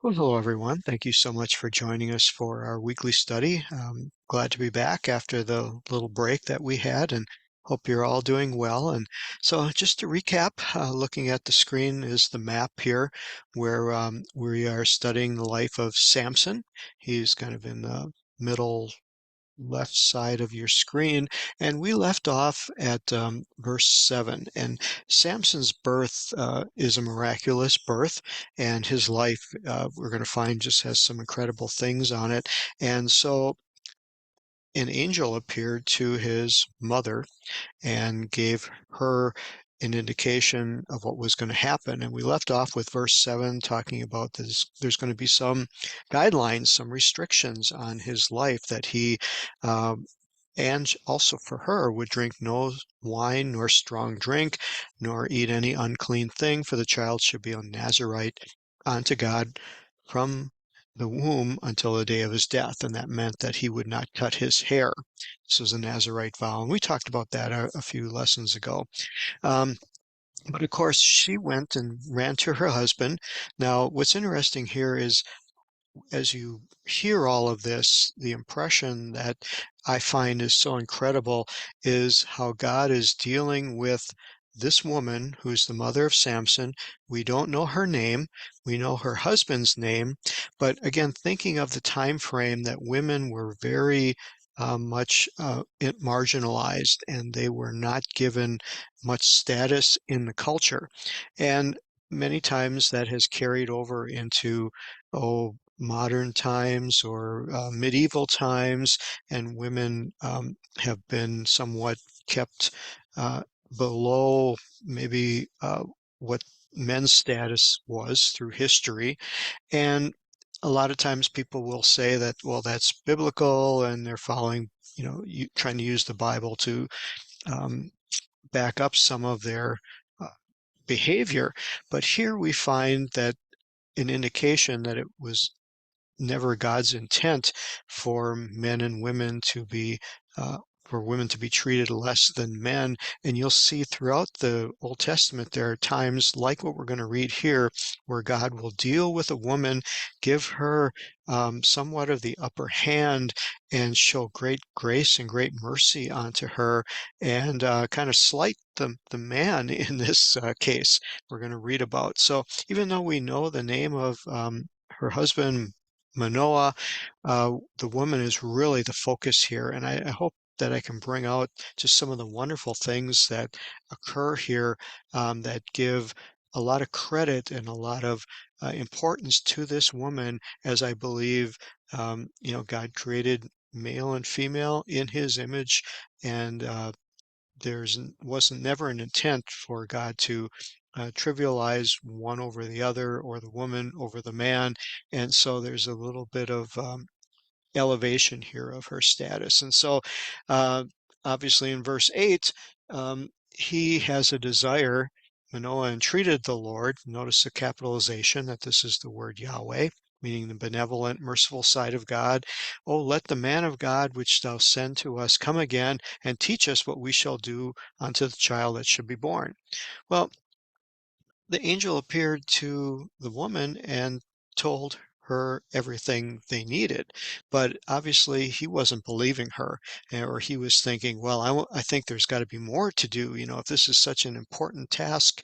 Well, hello, everyone. Thank you so much for joining us for our weekly study. Glad to be back after the little break that we had and hope you're all doing well. And so, just to recap, looking at the screen is the map here where we are studying the life of Samson. He's kind of in the middle left side of your screen, and we left off at verse 7. And Samson's birth is a miraculous birth, and his life, we're going to find, just has some incredible things on it. And so an angel appeared to his mother and gave her an indication of what was going to happen. And we left off with verse 7 talking about this. There's going to be some guidelines, some restrictions on his life that he um, and also for her would drink no wine nor strong drink, nor eat any unclean thing, for the child should be a Nazarite unto God from the womb until the day of his death. And that meant that he would not cut his hair. This was a Nazarite vow. And we talked about that a few lessons ago. Um, but of course, she went and ran to her husband. Now, what's interesting here is as you hear all of this, the impression that I find is so incredible is how God is dealing with this woman who's the mother of Samson. We don't know her name. We know her husband's name. But again, thinking of the time frame that women were very much marginalized and they were not given much status in the culture. And many times that has carried over into, modern times or medieval times, and women have been somewhat kept uh, below maybe what men's status was through history. And a lot of times people will say that, well, that's biblical, and they're following, trying to use the Bible to um, back up some of their uh, behavior. But here we find that an indication that it was never God's intent for men and women to be uh, for women to be treated less than men. And you'll see throughout the Old Testament there are times like what we're going to read here, where God will deal with a woman, give her somewhat of the upper hand, and show great grace and great mercy onto her, and kind of slight the man in this case we're going to read about. So even though we know the name of her husband Manoah, the woman is really the focus here. And I hope that I can bring out just some of the wonderful things that occur here that give a lot of credit and a lot of importance to this woman, as I believe, God created male and female in his image, and wasn't never an intent for God to trivialize one over the other or the woman over the man. And so there's a little bit of elevation here of her status. And so, uh, obviously, in verse 8, he has a desire. Manoah entreated the Lord. Notice the capitalization that this is the word Yahweh, meaning the benevolent, merciful side of God. Oh, let the man of God which thou send to us come again and teach us what we shall do unto the child that should be born. Well, the angel appeared to the woman and told her everything they needed. But obviously, he wasn't believing her, or he was thinking, well, I think there's got to be more to do. If this is such an important task,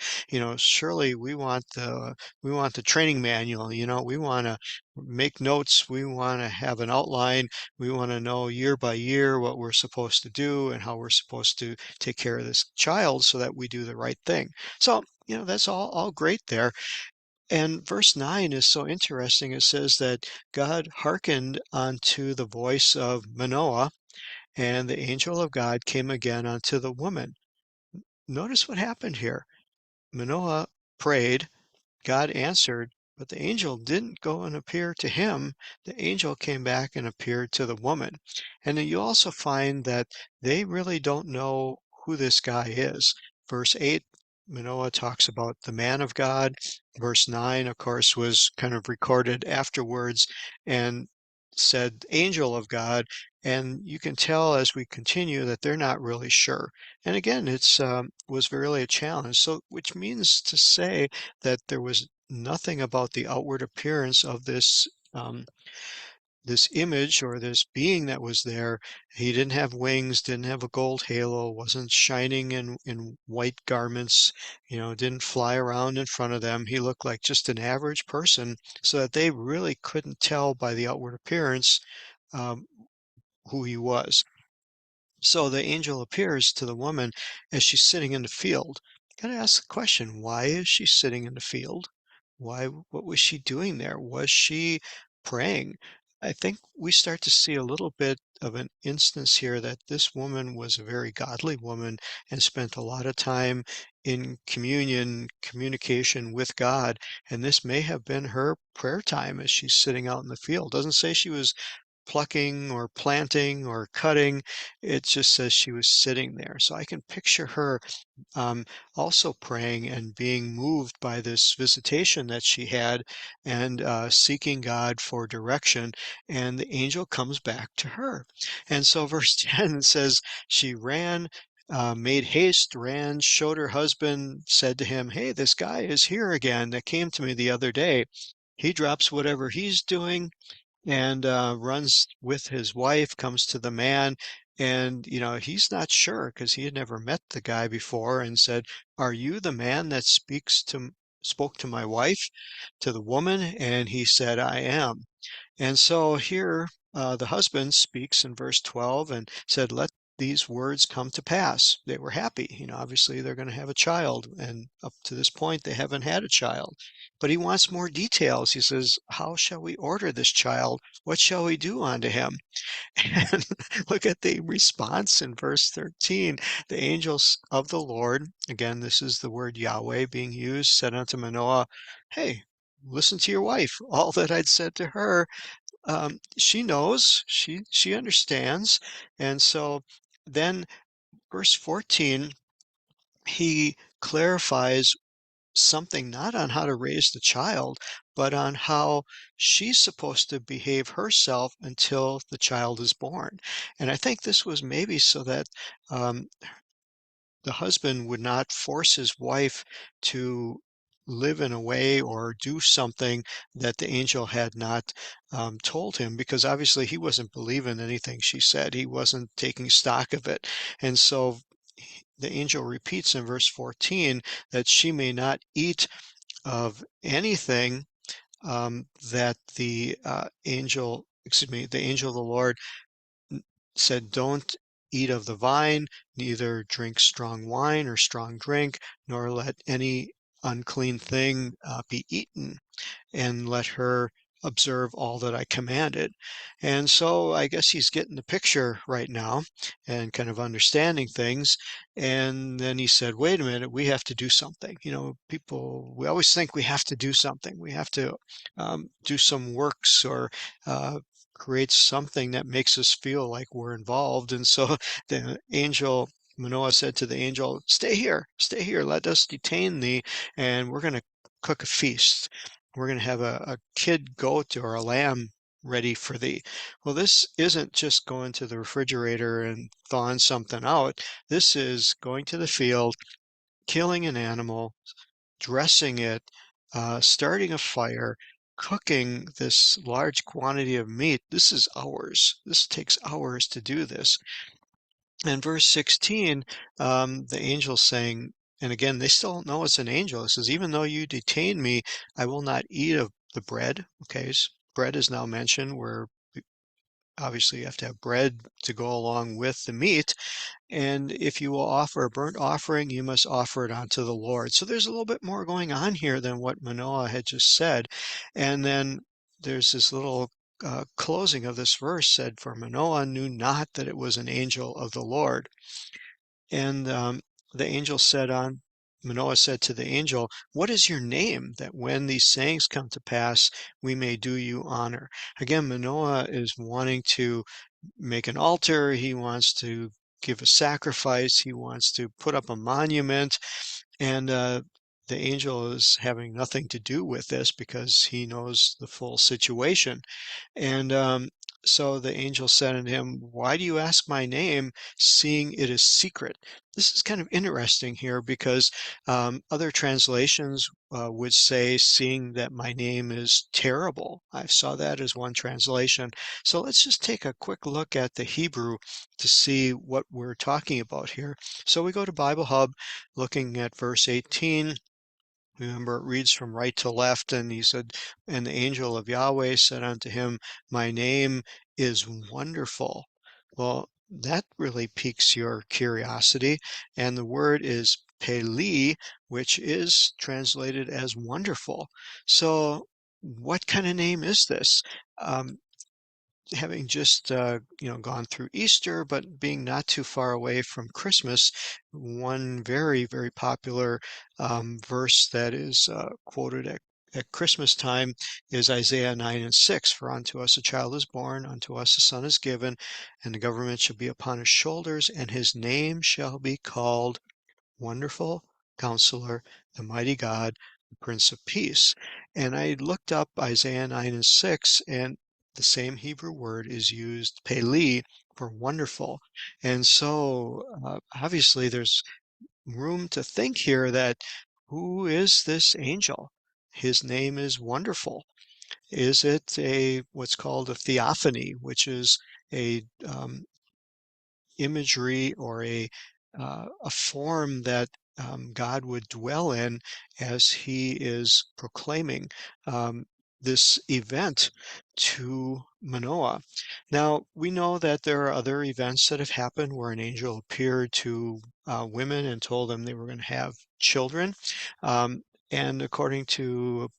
surely we want the training manual. We want to make notes. We want to have an outline. We want to know year by year what we're supposed to do and how we're supposed to take care of this child so that we do the right thing. So, that's all great there. And verse 9 is so interesting. It says that God hearkened unto the voice of Manoah, and the angel of God came again unto the woman. Notice what happened here. Manoah prayed, God answered, but the angel didn't go and appear to him. The angel came back and appeared to the woman. And then you also find that they really don't know who this guy is. Verse 8, Manoah talks about the man of God. Verse 9, of course, was kind of recorded afterwards and said angel of God. And you can tell as we continue that they're not really sure. And again, it's was really a challenge. So, which means to say that there was nothing about the outward appearance of this image or this being that was there. He didn't have wings, didn't have a gold halo, wasn't shining in white garments, didn't fly around in front of them. He looked like just an average person, so that they really couldn't tell by the outward appearance um, who he was. So the angel appears to the woman as she's sitting in the field. Got to ask the question, why is she sitting in the field? What was she doing there? Was she praying? I think we start to see a little bit of an instance here that this woman was a very godly woman and spent a lot of time in communication with God. And this may have been her prayer time as she's sitting out in the field. Doesn't say she was plucking or planting or cutting. It just says she was sitting there. So I can picture her um, also praying and being moved by this visitation that she had and seeking God for direction. And the angel comes back to her. And so verse 10 says, she ran. Made haste, ran, showed her husband, said to him, "Hey, this guy is here again that came to me the other day. He drops whatever he's doing and runs with his wife, comes to the man, and he's not sure because he had never met the guy before, and said, "Are you the man that spoke to my wife, to the woman?" And he said, "I am." And so here the husband speaks in verse 12 and said, "Let these words come to pass." They were happy. Obviously they're going to have a child. And up to this point, they haven't had a child. But he wants more details. He says, "How shall we order this child? What shall we do unto him?" And look at the response in verse 13. The angels of the Lord, again, this is the word Yahweh being used, said unto Manoah, "Hey, listen to your wife. All that I'd said to her, she knows, she understands." And so then verse 14, he clarifies something not on how to raise the child, but on how she's supposed to behave herself until the child is born. And I think this was maybe so that um, the husband would not force his wife to live in a way or do something that the angel had not told him, because obviously he wasn't believing anything she said. He wasn't taking stock of it. And so the angel repeats in verse 14 that she may not eat of anything that the angel of the Lord said, "Don't eat of the vine, neither drink strong wine or strong drink, nor let any unclean thing be eaten, and let her observe all that I commanded." And so I guess he's getting the picture right now and kind of understanding things. And then he said, "Wait a minute, we have to do something." We always think we have to do something. We have to do some works or create something that makes us feel like we're involved. And so the angel, Manoah said to the angel, stay here, let us detain thee, and we're going to cook a feast. We're going to have a kid goat or a lamb ready for thee. Well, this isn't just going to the refrigerator and thawing something out. This is going to the field, killing an animal, dressing it, starting a fire, cooking this large quantity of meat. This is hours. This takes hours to do this. And verse 16, the angel saying, and again, they still don't know it's an angel. It says, "Even though you detain me, I will not eat of the bread." Okay, bread is now mentioned, where obviously you have to have bread to go along with the meat. "And if you will offer a burnt offering, you must offer it unto the Lord." So there's a little bit more going on here than what Manoah had just said. And then there's this little closing of this verse said, "For Manoah knew not that it was an angel of the Lord." And the angel said on, Manoah said to the angel, "What is your name, that when these sayings come to pass, we may do you honor?" Again, Manoah is wanting to make an altar. He wants to give a sacrifice. He wants to put up a monument. And the angel is having nothing to do with this because he knows the full situation. And So the angel said unto him, Why do you ask my name, seeing it is secret? This is kind of interesting here because other translations would say, Seeing that my name is terrible. I saw that as one translation. So let's just take a quick look at the Hebrew to see what we're talking about here. So we go to Bible Hub, looking at verse 18. Remember, it reads from right to left, and he said, And the angel of Yahweh said unto him, My name is wonderful. Well, that really piques your curiosity, and the word is Pele, which is translated as wonderful. So, what kind of name is this? Um, Having just gone through Easter, but being not too far away from Christmas, one very, very popular verse that is quoted at Christmas time is Isaiah 9 and 6. For unto us a child is born, unto us a son is given, and the government shall be upon his shoulders, and his name shall be called Wonderful, Counselor, the Mighty God, the Prince of Peace. And I looked up Isaiah 9 and 6, and the same Hebrew word is used, Pele, for wonderful. And so obviously there's room to think here that who is this angel? His name is Wonderful. Is it a what's called a theophany, which is a imagery or a form that God would dwell in as he is proclaiming um, this event to Manoah. Now, we know that there are other events that have happened where an angel appeared to women and told them they were going to have children. Um, and according to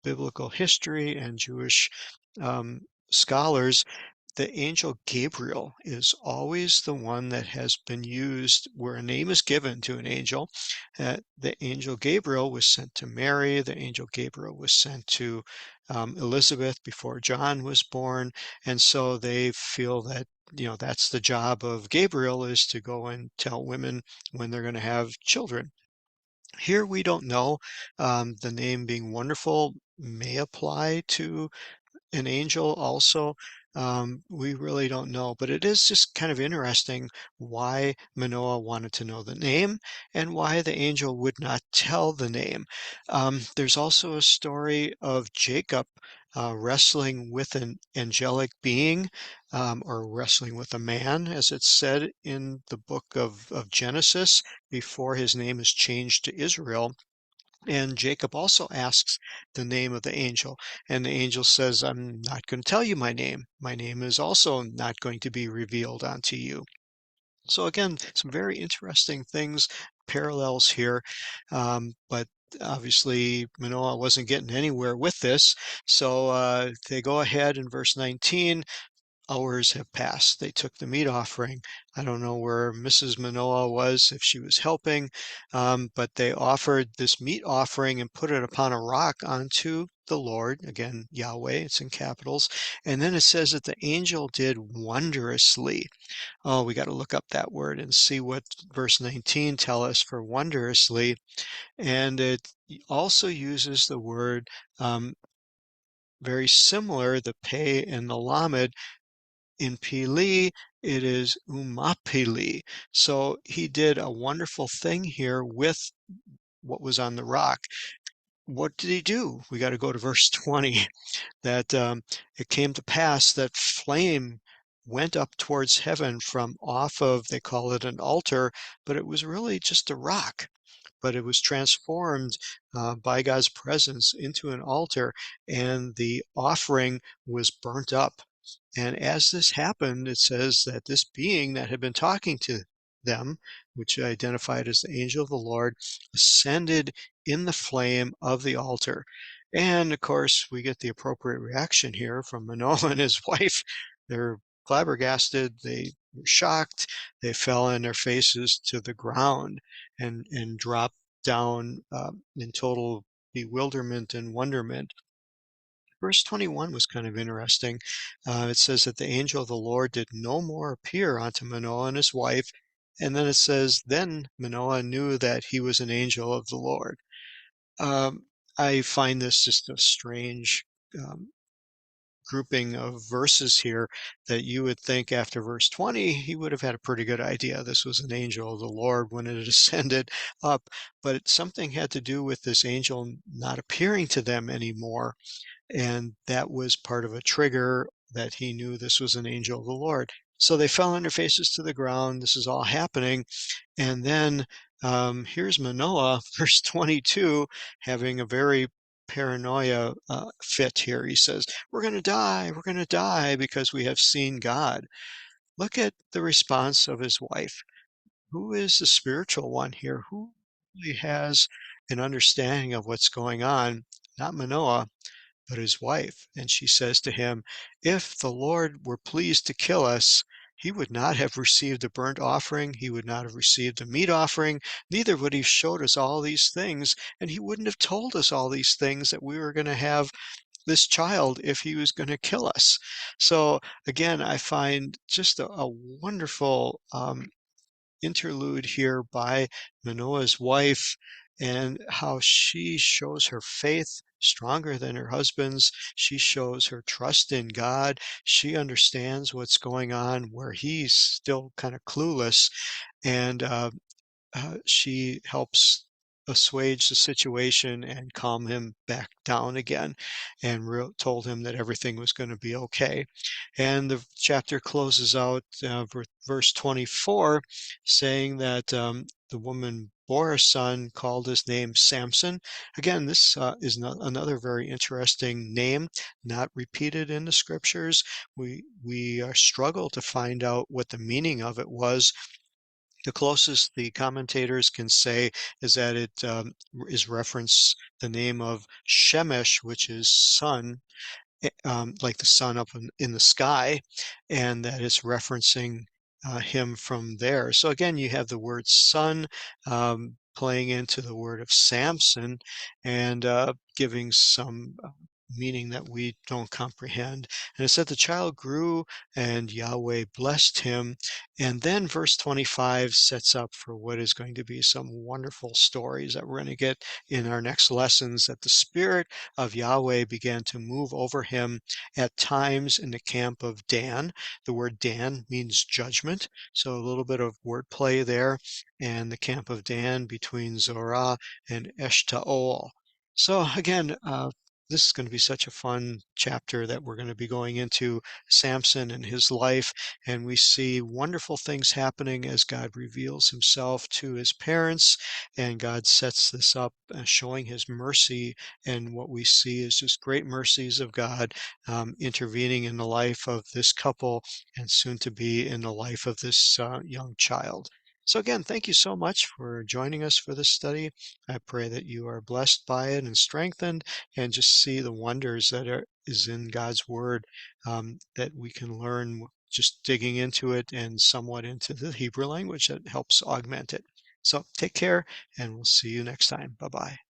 biblical history and Jewish scholars, the angel Gabriel is always the one that has been used where a name is given to an angel. The angel Gabriel was sent to Mary. The angel Gabriel was sent to Elizabeth before John was born. And so they feel that, that's the job of Gabriel is to go and tell women when they're going to have children. Here we don't know. The name being wonderful may apply to an angel also. We really don't know, but it is just kind of interesting why Manoah wanted to know the name and why the angel would not tell the name. There's also a story of Jacob wrestling with an angelic being or wrestling with a man, as it's said in the book of Genesis before his name is changed to Israel. And Jacob also asks the name of the angel, and the angel says, I'm not going to tell you my name. My name is also not going to be revealed unto you. So again, some very interesting things, parallels here. But obviously Manoah wasn't getting anywhere with this. So they go ahead in verse 19. Hours have passed. They took the meat offering. I don't know where Mrs. Manoah was, if she was helping, but they offered this meat offering and put it upon a rock unto the Lord. Again, Yahweh, it's in capitals. And then it says that the angel did wondrously. Oh, we got to look up that word and see what verse 19 tell us for wondrously. And it also uses the word very similar, the pei and the lamed, in Pili, it is Umapili. So he did a wonderful thing here with what was on the rock. What did he do? We got to go to verse 20. That it came to pass that flame went up towards heaven from off of, they call it an altar, but it was really just a rock. But it was transformed by God's presence into an altar, and the offering was burnt up. And as this happened, it says that this being that had been talking to them, which identified as the angel of the Lord, ascended in the flame of the altar. And of course, we get the appropriate reaction here from Manoah and his wife. They're flabbergasted, they were shocked, they fell on their faces to the ground and dropped down in total bewilderment and wonderment. Verse 21 was kind of interesting. It says that the angel of the Lord did no more appear unto Manoah and his wife. And then it says, Then Manoah knew that he was an angel of the Lord. Um, I find this just a strange um, grouping of verses here that you would think after verse 20, he would have had a pretty good idea. This was an angel of the Lord when it ascended up, but something had to do with this angel not appearing to them anymore. And that was part of a trigger that he knew this was an angel of the Lord. So they fell on their faces to the ground. This is all happening. And then here's Manoah, verse 22, having a very paranoia fit here. He says, "We're going to die. We're going to die because we have seen God." Look at the response of his wife. Who is the spiritual one here? Who really has an understanding of what's going on? Not Manoah, but his wife. And she says to him, "If the Lord were pleased to kill us, he would not have received a burnt offering, he would not have received a meat offering, neither would he have showed us all these things, and he wouldn't have told us all these things that we were going to have this child if he was going to kill us." So again, I find just a wonderful interlude here by Manoah's wife and how she shows her faith stronger than her husband's. She shows her trust in God. She understands what's going on where he's still kind of clueless. And she helps assuage the situation and calm him back down again and told him that everything was going to be okay. And the chapter closes out verse 24 saying that the woman bore a son, called his name Samson. Again, this is another very interesting name, not repeated in the scriptures. We struggle to find out what the meaning of it was. The closest the commentators can say is that it is reference the name of Shemesh, which is sun, like the sun up in the sky, and that it's referencing him from there. So again, you have the word sun playing into the word of Samson and giving some meaning that we don't comprehend. And it said the child grew and Yahweh blessed him. And then verse 25 sets up for what is going to be some wonderful stories that we're going to get in our next lessons, that the Spirit of Yahweh began to move over him at times in the camp of Dan. The word Dan means judgment, so a little bit of wordplay there. And the camp of Dan between Zorah and Eshtaol. So again, this is going to be such a fun chapter that we're going to be going into Samson and his life, and we see wonderful things happening as God reveals himself to his parents, and God sets this up, showing his mercy. And what we see is just great mercies of God intervening in the life of this couple and soon to be in the life of this young child. So again, thank you so much for joining us for this study. I pray that you are blessed by it and strengthened, and just see the wonders that is in God's Word, that we can learn just digging into it and somewhat into the Hebrew language that helps augment it. So take care, and we'll see you next time. Bye-bye.